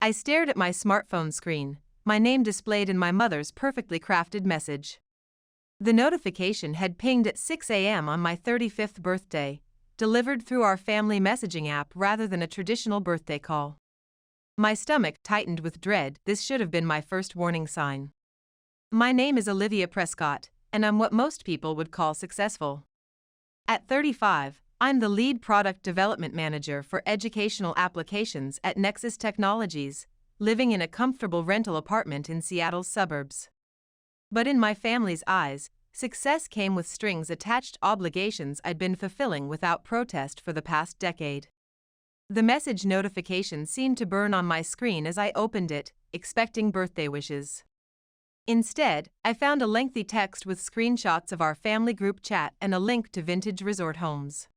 I stared at my smartphone screen, my name displayed in my mother's perfectly crafted message. The notification had pinged at 6 a.m. on my 35th birthday, delivered through our family messaging app rather than a traditional birthday call. My stomach tightened with dread. This should have been my first warning sign. My name is Olivia Prescott, and I'm what most people would call successful. At 35, I'm the lead product development manager for educational applications at Nexus Technologies, living in a comfortable rental apartment in Seattle's suburbs. But in my family's eyes, success came with strings attached, obligations I'd been fulfilling without protest for the past decade. The message notification seemed to burn on my screen as I opened it, expecting birthday wishes. Instead, I found a lengthy text with screenshots of our family group chat and a link to vintage resort homes.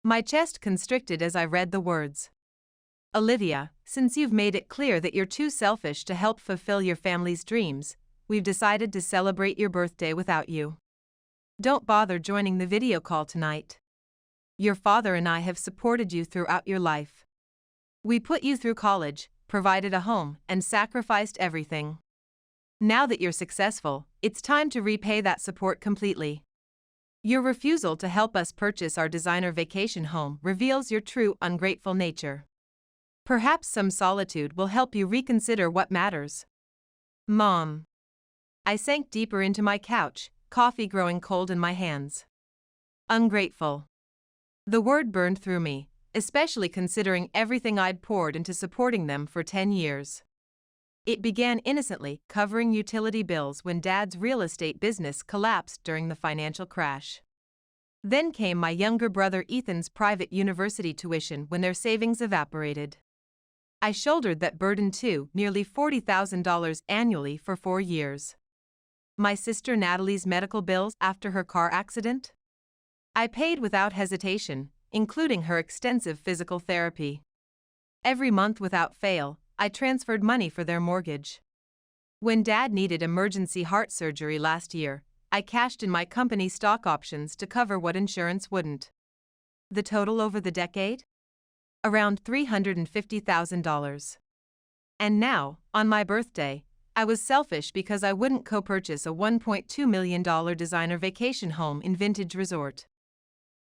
My chest constricted as I read the words. Olivia, since you've made it clear that you're too selfish to help fulfill your family's dreams, we've decided to celebrate your birthday without you. Don't bother joining the video call tonight. Your father and I have supported you throughout your life. We put you through college, provided a home, and sacrificed everything. Now that you're successful, it's time to repay that support completely. Your refusal to help us purchase our designer vacation home reveals your true ungrateful nature. Perhaps some solitude will help you reconsider what matters. Mom. I sank deeper into my couch, coffee growing cold in my hands. Ungrateful. The word burned through me, especially considering everything I'd poured into supporting them for 10 years. It began innocently, covering utility bills when Dad's real estate business collapsed during the financial crash. Then came my younger brother Ethan's private university tuition when their savings evaporated. I shouldered that burden too, nearly $40,000 annually for 4 years. My sister Natalie's medical bills after her car accident? I paid without hesitation, including her extensive physical therapy. Every month without fail, I transferred money for their mortgage. When Dad needed emergency heart surgery last year, I cashed in my company stock options to cover what insurance wouldn't. The total over the decade? Around $350,000. And now, on my birthday, I was selfish because I wouldn't co-purchase a $1.2 million designer vacation home in Vintage Resort.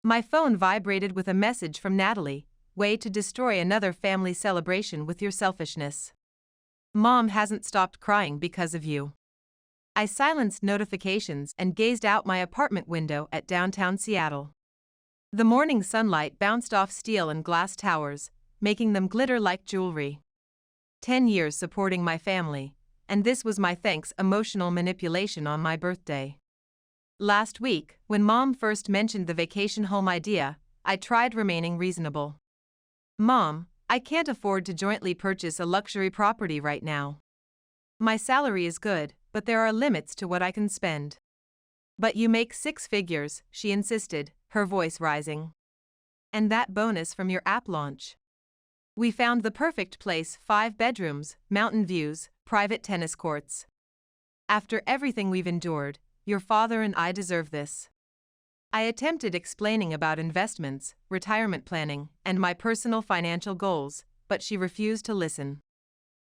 My phone vibrated with a message from Natalie. Way to destroy another family celebration with your selfishness. Mom hasn't stopped crying because of you. I silenced notifications and gazed out my apartment window at downtown Seattle. The morning sunlight bounced off steel and glass towers, making them glitter like jewelry. 10 years supporting my family, and this was my thanks. Emotional manipulation on my birthday. Last week, when Mom first mentioned the vacation home idea, I tried remaining reasonable. Mom, I can't afford to jointly purchase a luxury property right now. My salary is good, but there are limits to what I can spend. But you make 6 figures, she insisted, her voice rising. And that bonus from your app launch. We found the perfect place: 5 bedrooms, mountain views, private tennis courts. After everything we've endured, your father and I deserve this. I attempted explaining about investments, retirement planning, and my personal financial goals, but she refused to listen.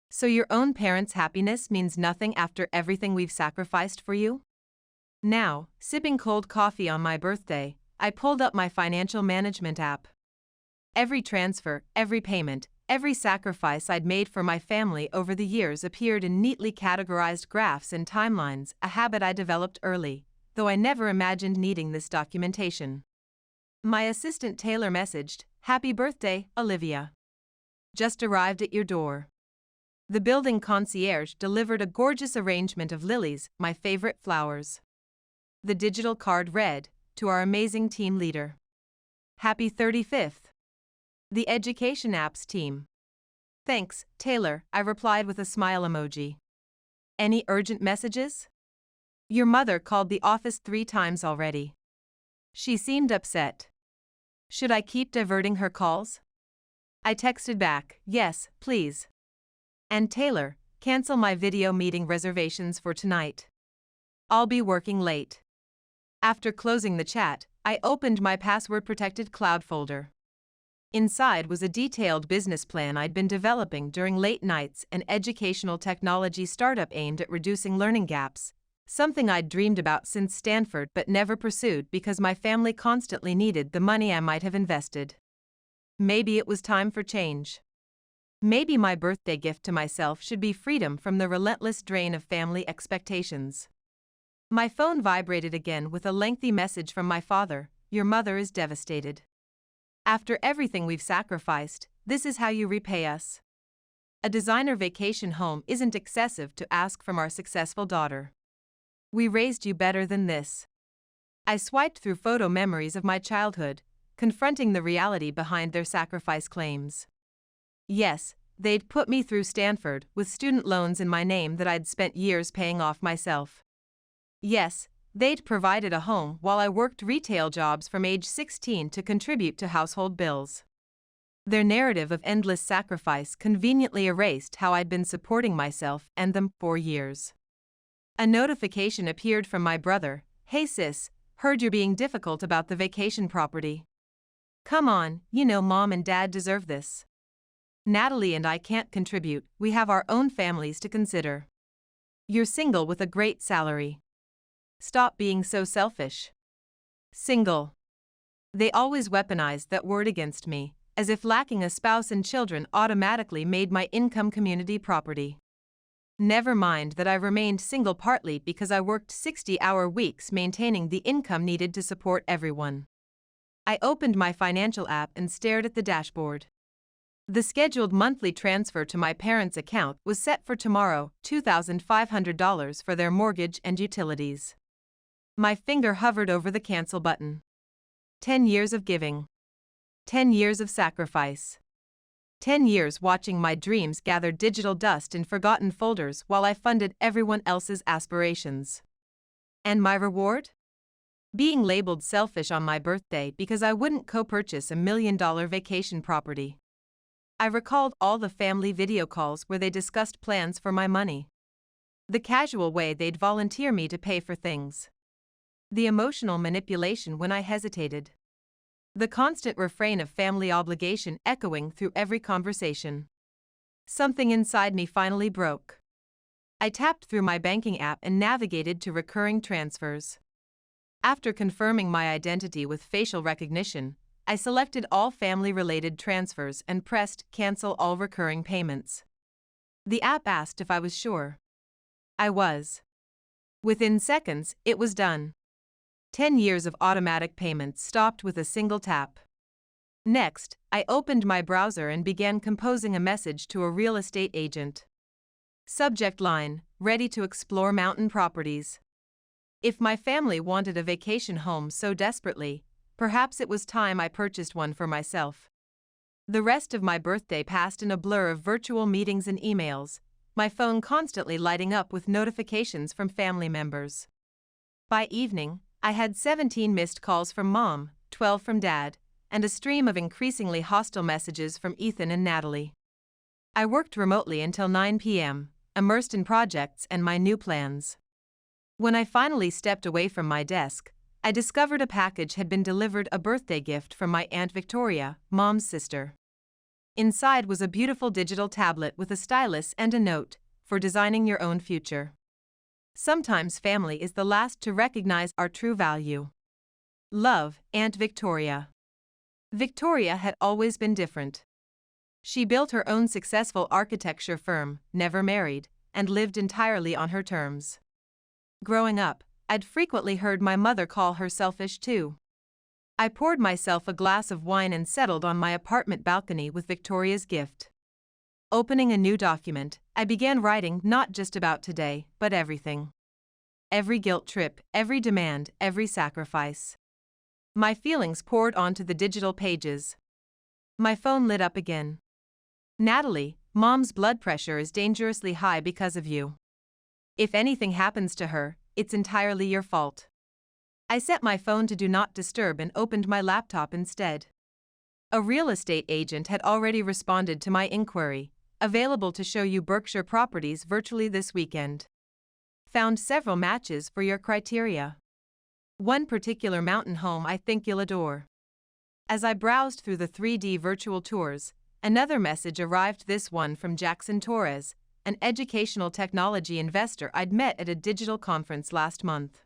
So your own parents' happiness means nothing after everything we've sacrificed for you? Now, sipping cold coffee on my birthday, I pulled up my financial management app. Every transfer, every payment, every sacrifice I'd made for my family over the years appeared in neatly categorized graphs and timelines, a habit I developed early, though I never imagined needing this documentation. My assistant Taylor messaged, "Happy birthday, Olivia. Just arrived at your door." The building concierge delivered a gorgeous arrangement of lilies, my favorite flowers. The digital card read, "To our amazing team leader. Happy 35th. The education apps team." "Thanks, Taylor," I replied with a smile emoji. "Any urgent messages?" "Your mother called the office 3 times already. She seemed upset. Should I keep diverting her calls?" I texted back, "Yes, please. And Taylor, cancel my video meeting reservations for tonight. I'll be working late." After closing the chat, I opened my password-protected cloud folder. Inside was a detailed business plan I'd been developing during late nights, an educational technology startup aimed at reducing learning gaps, something I'd dreamed about since Stanford but never pursued because my family constantly needed the money I might have invested. Maybe it was time for change. Maybe my birthday gift to myself should be freedom from the relentless drain of family expectations. My phone vibrated again with a lengthy message from my father. "Your mother is devastated. After everything we've sacrificed, this is how you repay us. A designer vacation home isn't excessive to ask from our successful daughter. We raised you better than this." I swiped through photo memories of my childhood, confronting the reality behind their sacrifice claims. Yes, they'd put me through Stanford with student loans in my name that I'd spent years paying off myself. Yes, they'd provided a home while I worked retail jobs from age 16 to contribute to household bills. Their narrative of endless sacrifice conveniently erased how I'd been supporting myself and them for years. A notification appeared from my brother. "Hey sis, heard you're being difficult about the vacation property. Come on, you know mom and dad deserve this. Natalie and I can't contribute, we have our own families to consider. You're single with a great salary. Stop being so selfish." Single. They always weaponized that word against me, as if lacking a spouse and children automatically made my income community property. Never mind that I remained single partly because I worked 60-hour weeks maintaining the income needed to support everyone. I opened my financial app and stared at the dashboard. The scheduled monthly transfer to my parents' account was set for tomorrow, $2,500 for their mortgage and utilities. My finger hovered over the cancel button. 10 years of giving. 10 years of sacrifice. 10 years watching my dreams gather digital dust in forgotten folders while I funded everyone else's aspirations. And my reward? Being labeled selfish on my birthday because I wouldn't co-purchase a $1 million vacation property. I recalled all the family video calls where they discussed plans for my money. The casual way they'd volunteer me to pay for things. The emotional manipulation when I hesitated. The constant refrain of family obligation echoing through every conversation. Something inside me finally broke. I tapped through my banking app and navigated to recurring transfers. After confirming my identity with facial recognition, I selected all family-related transfers and pressed Cancel All Recurring Payments. The app asked if I was sure. I was. Within seconds, it was done. 10 years of automatic payments stopped with a single tap. Next, I opened my browser and began composing a message to a real estate agent. Subject line: ready to explore mountain properties. If my family wanted a vacation home so desperately, perhaps it was time I purchased one for myself. The rest of my birthday passed in a blur of virtual meetings and emails, my phone constantly lighting up with notifications from family members. By evening, I had 17 missed calls from mom, 12 from dad, and a stream of increasingly hostile messages from Ethan and Natalie. I worked remotely until 9 p.m., immersed in projects and my new plans. When I finally stepped away from my desk, I discovered a package had been delivered, a birthday gift from my Aunt Victoria, mom's sister. Inside was a beautiful digital tablet with a stylus and a note, "For designing your own future. Sometimes family is the last to recognize our true value. Love, Aunt Victoria." Victoria had always been different. She built her own successful architecture firm, never married, and lived entirely on her terms. Growing up, I'd frequently heard my mother call her selfish too. I poured myself a glass of wine and settled on my apartment balcony with Victoria's gift. Opening a new document, I began writing not just about today, but everything. Every guilt trip, every demand, every sacrifice. My feelings poured onto the digital pages. My phone lit up again. "Natalie, mom's blood pressure is dangerously high because of you. If anything happens to her, it's entirely your fault." I set my phone to do not disturb and opened my laptop instead. A real estate agent had already responded to my inquiry. "Available to show you Berkshire properties virtually this weekend. Found several matches for your criteria. One particular mountain home I think you'll adore." As I browsed through the 3D virtual tours, another message arrived, this one from Jackson Torres, an educational technology investor I'd met at a digital conference last month.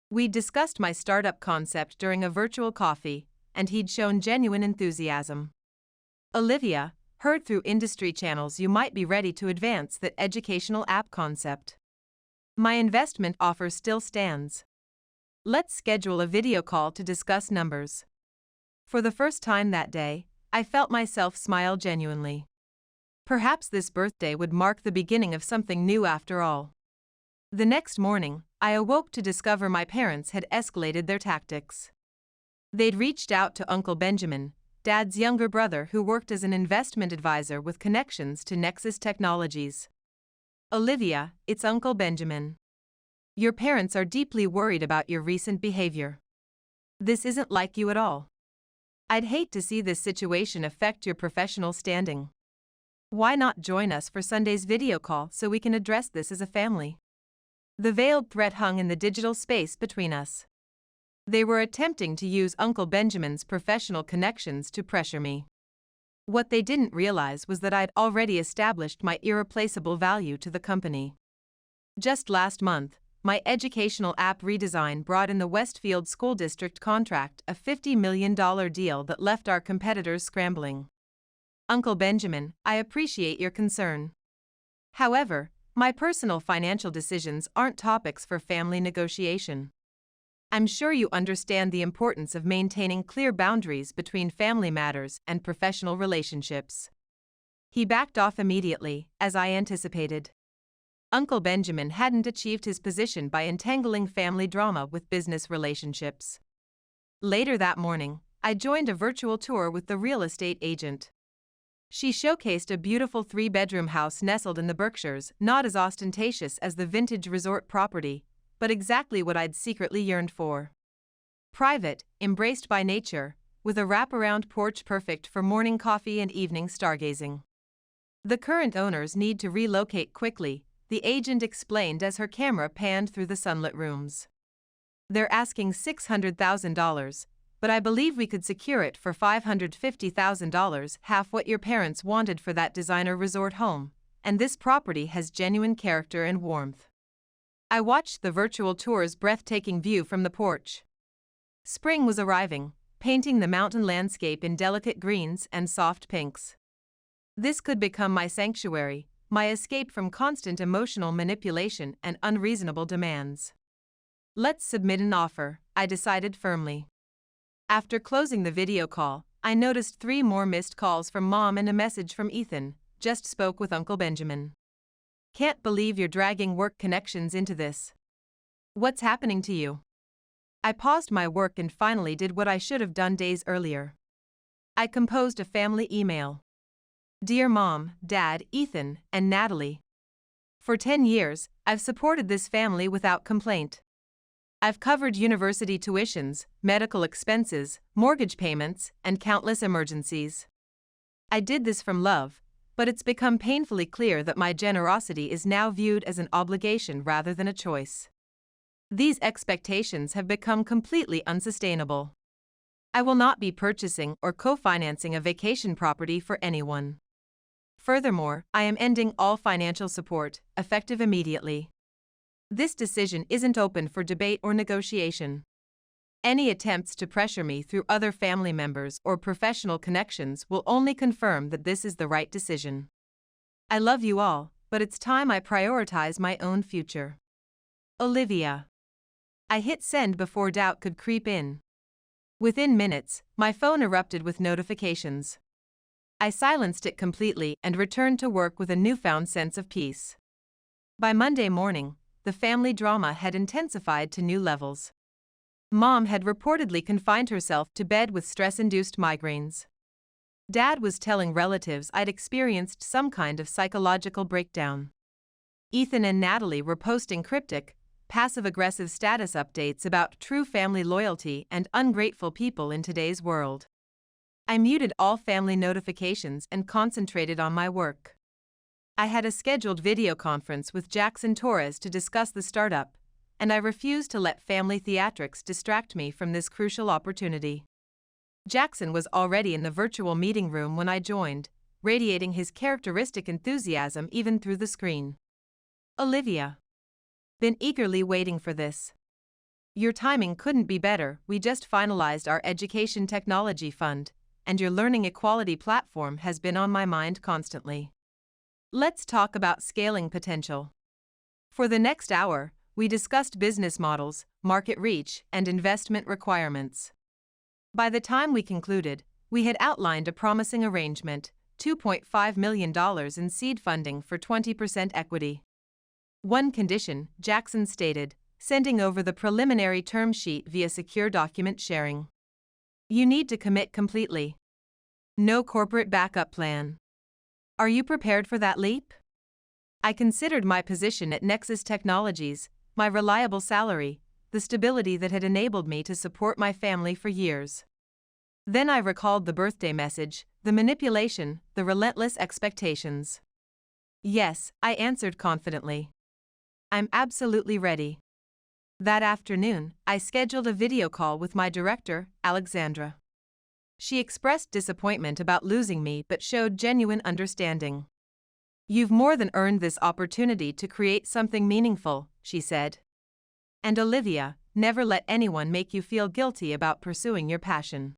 We'd discussed my startup concept during a virtual coffee, and he'd shown genuine enthusiasm. Olivia, heard through industry channels you might be ready to advance that educational app concept. My investment offer still stands. Let's schedule a video call to discuss numbers. For the first time that day, I felt myself smile genuinely. Perhaps this birthday would mark the beginning of something new after all. The next morning, I awoke to discover my parents had escalated their tactics. They'd reached out to Uncle Benjamin, Dad's younger brother who worked as an investment advisor with connections to Nexus Technologies. Olivia, it's Uncle Benjamin. Your parents are deeply worried about your recent behavior. This isn't like you at all. I'd hate to see this situation affect your professional standing. Why not join us for Sunday's video call so we can address this as a family? The veiled threat hung in the digital space between us. They were attempting to use Uncle Benjamin's professional connections to pressure me. What they didn't realize was that I'd already established my irreplaceable value to the company. Just last month, my educational app redesign brought in the Westfield School District contract, a $50 million deal that left our competitors scrambling. Uncle Benjamin, I appreciate your concern. However, my personal financial decisions aren't topics for family negotiation. I'm sure you understand the importance of maintaining clear boundaries between family matters and professional relationships. He backed off immediately, as I anticipated. Uncle Benjamin hadn't achieved his position by entangling family drama with business relationships. Later that morning, I joined a virtual tour with the real estate agent. She showcased a beautiful 3-bedroom house nestled in the Berkshires, not as ostentatious as the vintage resort property, but exactly what I'd secretly yearned for. Private, embraced by nature, with a wraparound porch perfect for morning coffee and evening stargazing. The current owners need to relocate quickly, the agent explained as her camera panned through the sunlit rooms. They're asking $600,000, but I believe we could secure it for $550,000, half what your parents wanted for that designer resort home, and this property has genuine character and warmth. I watched the virtual tour's breathtaking view from the porch. Spring was arriving, painting the mountain landscape in delicate greens and soft pinks. This could become my sanctuary, my escape from constant emotional manipulation and unreasonable demands. Let's submit an offer, I decided firmly. After closing the video call, I noticed 3 more missed calls from Mom and a message from Ethan, just spoke with Uncle Benjamin. Can't believe you're dragging work connections into this. What's happening to you? I paused my work and finally did what I should have done days earlier. I composed a family email. Dear Mom, Dad, Ethan, and Natalie. For 10 years, I've supported this family without complaint. I've covered university tuitions, medical expenses, mortgage payments, and countless emergencies. I did this from love, but it's become painfully clear that my generosity is now viewed as an obligation rather than a choice. These expectations have become completely unsustainable. I will not be purchasing or co-financing a vacation property for anyone. Furthermore, I am ending all financial support, effective immediately. This decision isn't open for debate or negotiation. Any attempts to pressure me through other family members or professional connections will only confirm that this is the right decision. I love you all, but it's time I prioritize my own future. Olivia. I hit send before doubt could creep in. Within minutes, my phone erupted with notifications. I silenced it completely and returned to work with a newfound sense of peace. By Monday morning, the family drama had intensified to new levels. Mom had reportedly confined herself to bed with stress-induced migraines. Dad was telling relatives I'd experienced some kind of psychological breakdown. Ethan and Natalie were posting cryptic, passive-aggressive status updates about true family loyalty and ungrateful people in today's world. I muted all family notifications and concentrated on my work. I had a scheduled video conference with Jackson Torres to discuss the startup, and I refused to let family theatrics distract me from this crucial opportunity. Jackson was already in the virtual meeting room when I joined, radiating his characteristic enthusiasm even through the screen. Olivia. Been eagerly waiting for this. Your timing couldn't be better. We just finalized our education technology fund, and your learning equality platform has been on my mind constantly. Let's talk about scaling potential. For the next hour, we discussed business models, market reach, and investment requirements. By the time we concluded, we had outlined a promising arrangement: $2.5 million in seed funding for 20% equity. One condition, Jackson stated, sending over the preliminary term sheet via secure document sharing. You need to commit completely. No corporate backup plan. Are you prepared for that leap? I considered my position at Nexus Technologies, my reliable salary, the stability that had enabled me to support my family for years. Then I recalled the birthday message, the manipulation, the relentless expectations. Yes, I answered confidently. I'm absolutely ready. That afternoon, I scheduled a video call with my director, Alexandra. She expressed disappointment about losing me but showed genuine understanding. You've more than earned this opportunity to create something meaningful, she said. And Olivia, never let anyone make you feel guilty about pursuing your passion.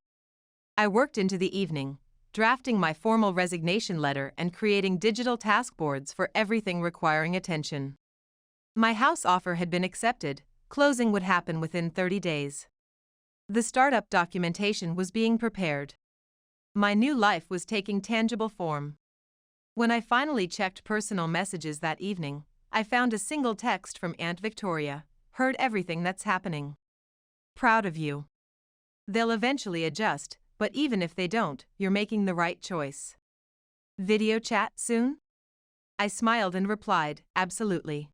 I worked into the evening, drafting my formal resignation letter and creating digital task boards for everything requiring attention. My house offer had been accepted. Closing would happen within 30 days. The startup documentation was being prepared. My new life was taking tangible form. When I finally checked personal messages that evening, I found a single text from Aunt Victoria: heard everything that's happening. Proud of you. They'll eventually adjust, but even if they don't, you're making the right choice. Video chat soon? I smiled and replied, absolutely.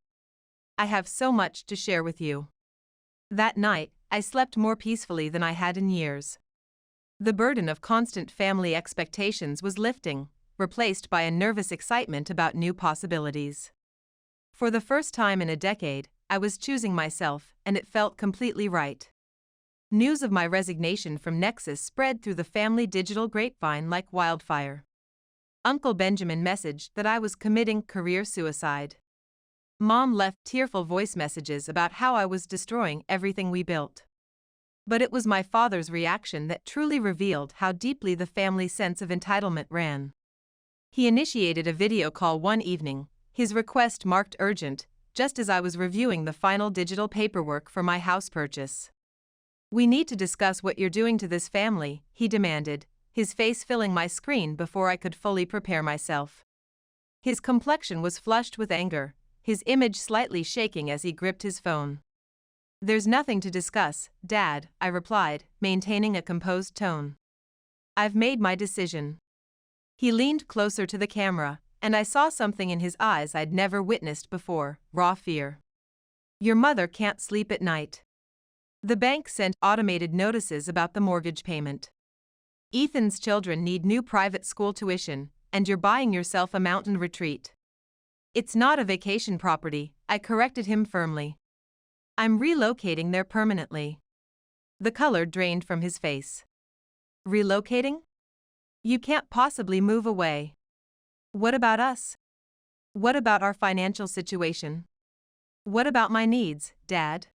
I have so much to share with you. That night, I slept more peacefully than I had in years. The burden of constant family expectations was lifting, replaced by a nervous excitement about new possibilities. For the first time in a decade, I was choosing myself, and it felt completely right. News of my resignation from Nexus spread through the family digital grapevine like wildfire. Uncle Benjamin messaged that I was committing career suicide. Mom left tearful voice messages about how I was destroying everything we built. But it was my father's reaction that truly revealed how deeply the family sense of entitlement ran. He initiated a video call one evening, his request marked urgent, just as I was reviewing the final digital paperwork for my house purchase. We need to discuss what you're doing to this family, he demanded, his face filling my screen before I could fully prepare myself. His complexion was flushed with anger, his image slightly shaking as he gripped his phone. There's nothing to discuss, Dad, I replied, maintaining a composed tone. I've made my decision. He leaned closer to the camera, and I saw something in his eyes I'd never witnessed before: raw fear. Your mother can't sleep at night. The bank sent automated notices about the mortgage payment. Ethan's children need new private school tuition, and you're buying yourself a mountain retreat. It's not a vacation property, I corrected him firmly. I'm relocating there permanently. The color drained from his face. Relocating? You can't possibly move away. What about us? What about our financial situation? What about my needs, Dad?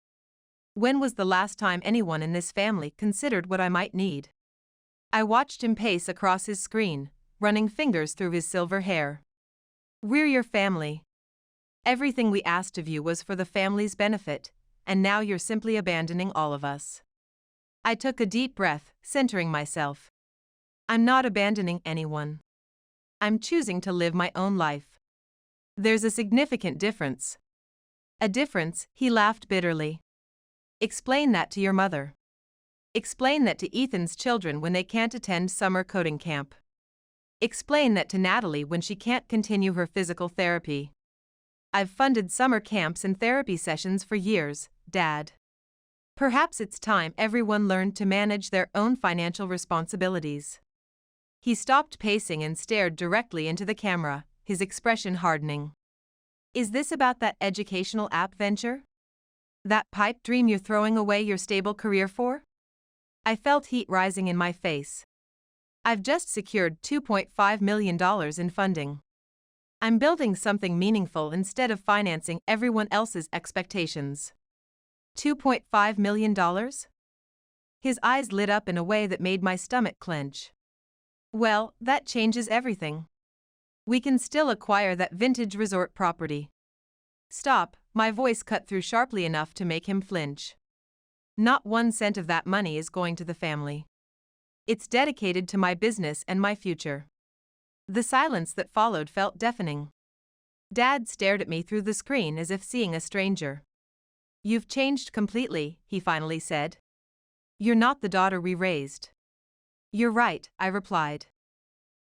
When was the last time anyone in this family considered what I might need? I watched him pace across his screen, running fingers through his silver hair. We're your family. Everything we asked of you was for the family's benefit, and now you're simply abandoning all of us. I took a deep breath, centering myself. I'm not abandoning anyone. I'm choosing to live my own life. There's a significant difference. A difference, he laughed bitterly. Explain that to your mother. Explain that to Ethan's children when they can't attend summer coding camp. Explain that to Natalie when she can't continue her physical therapy. I've funded summer camps and therapy sessions for years, Dad. Perhaps it's time everyone learned to manage their own financial responsibilities. He stopped pacing and stared directly into the camera, his expression hardening. Is this about that educational app venture? That pipe dream you're throwing away your stable career for? I felt heat rising in my face. I've just secured $2.5 million in funding. I'm building something meaningful instead of financing everyone else's expectations. $2.5 million? His eyes lit up in a way that made my stomach clench. Well, that changes everything. We can still acquire that vintage resort property. Stop, my voice cut through sharply enough to make him flinch. Not 1 cent of that money is going to the family. It's dedicated to my business and my future. The silence that followed felt deafening. Dad stared at me through the screen as if seeing a stranger. You've changed completely, he finally said. You're not the daughter we raised. You're right, I replied.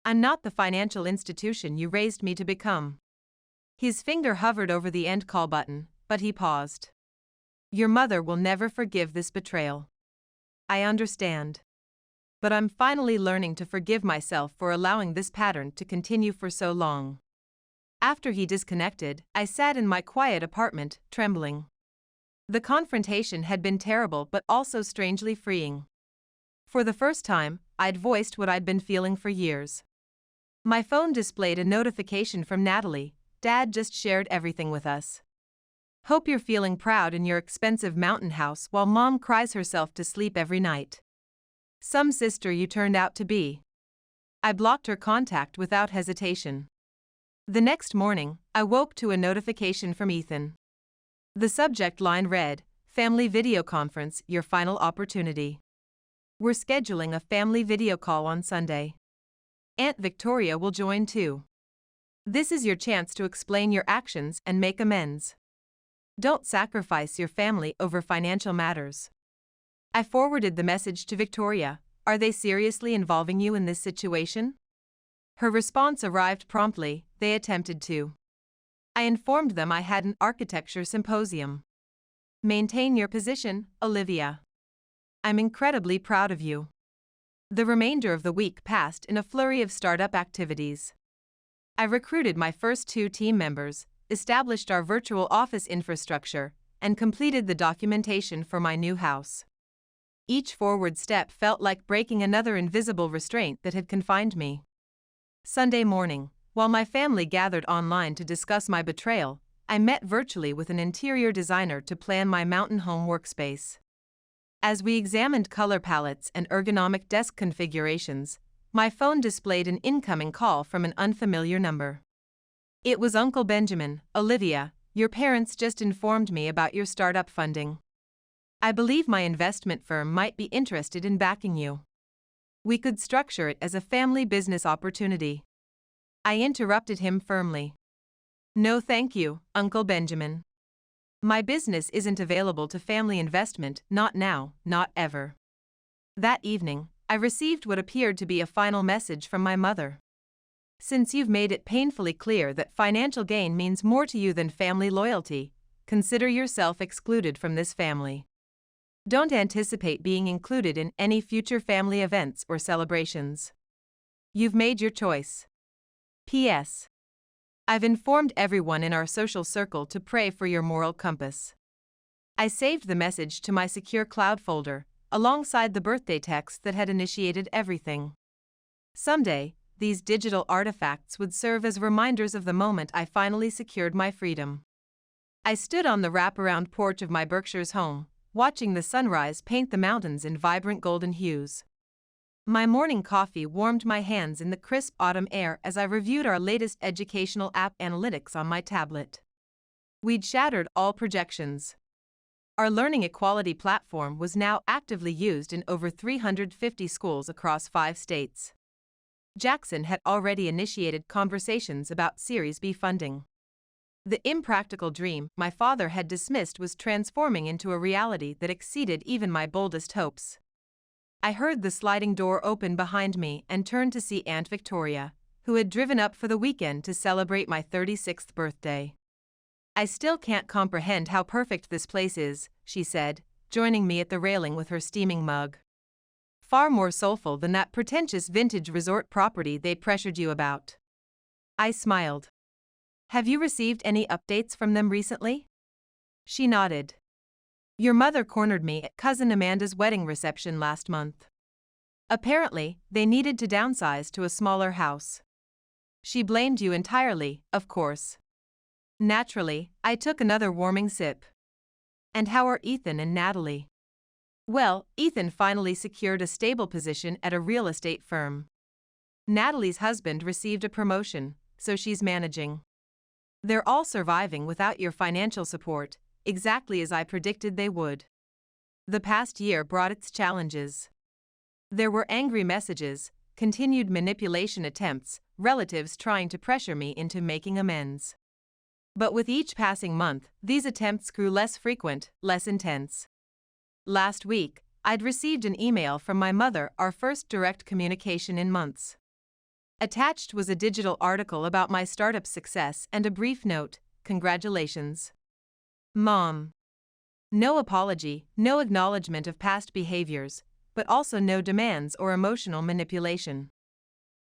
I'm not the financial institution you raised me to become. His finger hovered over the end call button, but he paused. Your mother will never forgive this betrayal. I understand. But I'm finally learning to forgive myself for allowing this pattern to continue for so long. After he disconnected, I sat in my quiet apartment, trembling. The confrontation had been terrible but also strangely freeing. For the first time, I'd voiced what I'd been feeling for years. My phone displayed a notification from Natalie. Dad just shared everything with us. Hope you're feeling proud in your expensive mountain house while Mom cries herself to sleep every night. Some sister you turned out to be. I blocked her contact without hesitation. The next morning, I woke to a notification from Ethan. The subject line read, Family Video Conference, Your Final Opportunity. We're scheduling a family video call on Sunday. Aunt Victoria will join too. This is your chance to explain your actions and make amends. Don't sacrifice your family over financial matters. I forwarded the message to Victoria. Are they seriously involving you in this situation? Her response arrived promptly. They attempted to. I informed them I had an architecture symposium. Maintain your position, Olivia. I'm incredibly proud of you. The remainder of the week passed in a flurry of startup activities. I recruited my first 2 team members, established our virtual office infrastructure, and completed the documentation for my new house. Each forward step felt like breaking another invisible restraint that had confined me. Sunday morning, while my family gathered online to discuss my betrayal, I met virtually with an interior designer to plan my mountain home workspace. As we examined color palettes and ergonomic desk configurations, my phone displayed an incoming call from an unfamiliar number. It was Uncle Benjamin. Olivia, your parents just informed me about your startup funding. I believe my investment firm might be interested in backing you. We could structure it as a family business opportunity. I interrupted him firmly. No thank you, Uncle Benjamin. My business isn't available to family investment, not now, not ever. That evening, I received what appeared to be a final message from my mother. Since you've made it painfully clear that financial gain means more to you than family loyalty, consider yourself excluded from this family. Don't anticipate being included in any future family events or celebrations. You've made your choice. P.S. I've informed everyone in our social circle to pray for your moral compass. I saved the message to my secure cloud folder, alongside the birthday text that had initiated everything. Someday, these digital artifacts would serve as reminders of the moment I finally secured my freedom. I stood on the wraparound porch of my Berkshire's home, watching the sunrise paint the mountains in vibrant golden hues. My morning coffee warmed my hands in the crisp autumn air as I reviewed our latest educational app analytics on my tablet. We'd shattered all projections. Our learning equality platform was now actively used in over 350 schools across 5 states. Jackson had already initiated conversations about Series B funding. The impractical dream my father had dismissed was transforming into a reality that exceeded even my boldest hopes. I heard the sliding door open behind me and turned to see Aunt Victoria, who had driven up for the weekend to celebrate my 36th birthday. I still can't comprehend how perfect this place is, she said, joining me at the railing with her steaming mug. Far more soulful than that pretentious vintage resort property they pressured you about. I smiled. Have you received any updates from them recently? She nodded. Your mother cornered me at cousin Amanda's wedding reception last month. Apparently, they needed to downsize to a smaller house. She blamed you entirely, of course. Naturally, I took another warming sip. And how are Ethan and Natalie? Well, Ethan finally secured a stable position at a real estate firm. Natalie's husband received a promotion, so she's managing. They're all surviving without your financial support, exactly as I predicted they would. The past year brought its challenges. There were angry messages, continued manipulation attempts, relatives trying to pressure me into making amends. But with each passing month, these attempts grew less frequent, less intense. Last week, I'd received an email from my mother, our first direct communication in months. Attached was a digital article about my startup success and a brief note, "Congratulations, Mom." No apology, no acknowledgement of past behaviors, but also no demands or emotional manipulation.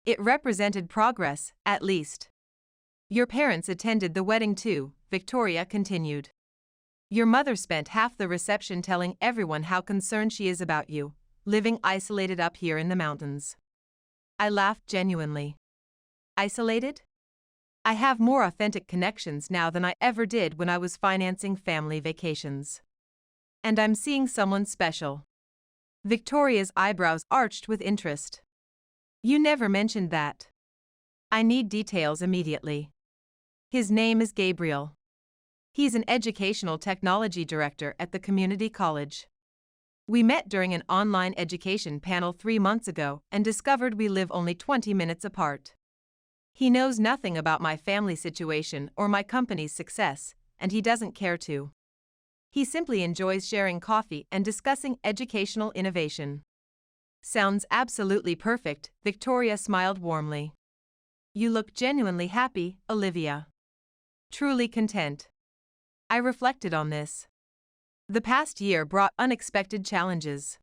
It represented progress, at least. Your parents attended the wedding too, Victoria continued. Your mother spent half the reception telling everyone how concerned she is about you, living isolated up here in the mountains. I laughed genuinely. Isolated? I have more authentic connections now than I ever did when I was financing family vacations. And I'm seeing someone special. Victoria's eyebrows arched with interest. You never mentioned that. I need details immediately. His name is Gabriel. He's an educational technology director at the community college. We met during an online education panel 3 months ago and discovered we live only 20 minutes apart. He knows nothing about my family situation or my company's success, and he doesn't care to. He simply enjoys sharing coffee and discussing educational innovation. Sounds absolutely perfect, Victoria smiled warmly. You look genuinely happy, Olivia. Truly content. I reflected on this. The past year brought unexpected challenges.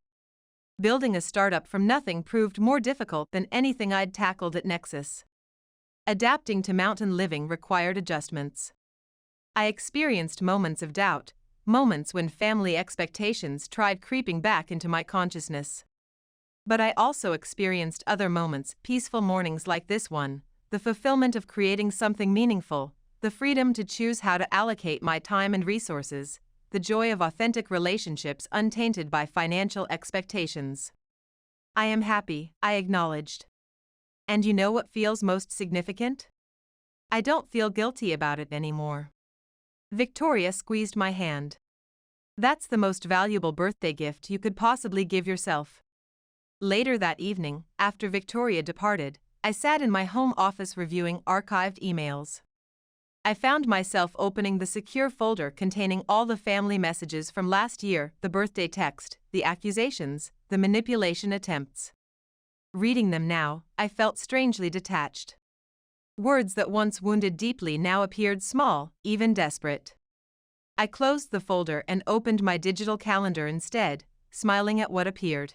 Building a startup from nothing proved more difficult than anything I'd tackled at Nexus. Adapting to mountain living required adjustments. I experienced moments of doubt, moments when family expectations tried creeping back into my consciousness. But I also experienced other moments, peaceful mornings like this one, the fulfillment of creating something meaningful, the freedom to choose how to allocate my time and resources, the joy of authentic relationships untainted by financial expectations. I am happy, I acknowledged. And you know what feels most significant? I don't feel guilty about it anymore. Victoria squeezed my hand. That's the most valuable birthday gift you could possibly give yourself. Later that evening, after Victoria departed, I sat in my home office reviewing archived emails. I found myself opening the secure folder containing all the family messages from last year, the birthday text, the accusations, the manipulation attempts. Reading them now, I felt strangely detached. Words that once wounded deeply now appeared small, even desperate. I closed the folder and opened my digital calendar instead, smiling at what appeared.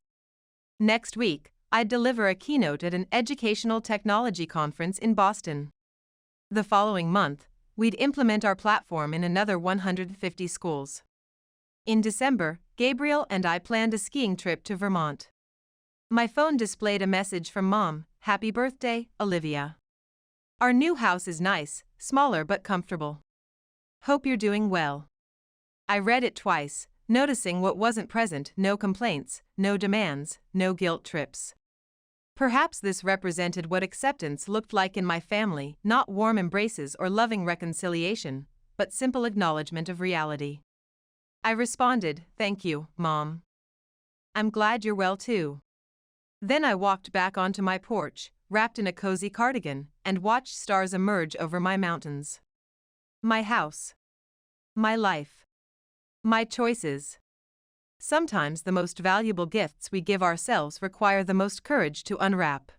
Next week, I'd deliver a keynote at an educational technology conference in Boston. The following month, we'd implement our platform in another 150 schools. In December, Gabriel and I planned a skiing trip to Vermont. My phone displayed a message from Mom, "Happy birthday, Olivia. Our new house is nice, smaller but comfortable. Hope you're doing well." I read it twice, noticing what wasn't present: no complaints, no demands, no guilt trips. Perhaps this represented what acceptance looked like in my family, not warm embraces or loving reconciliation, but simple acknowledgement of reality. I responded, "Thank you, Mom. I'm glad you're well too." Then I walked back onto my porch, wrapped in a cozy cardigan, and watched stars emerge over my mountains. My house. My life. My choices. Sometimes the most valuable gifts we give ourselves require the most courage to unwrap.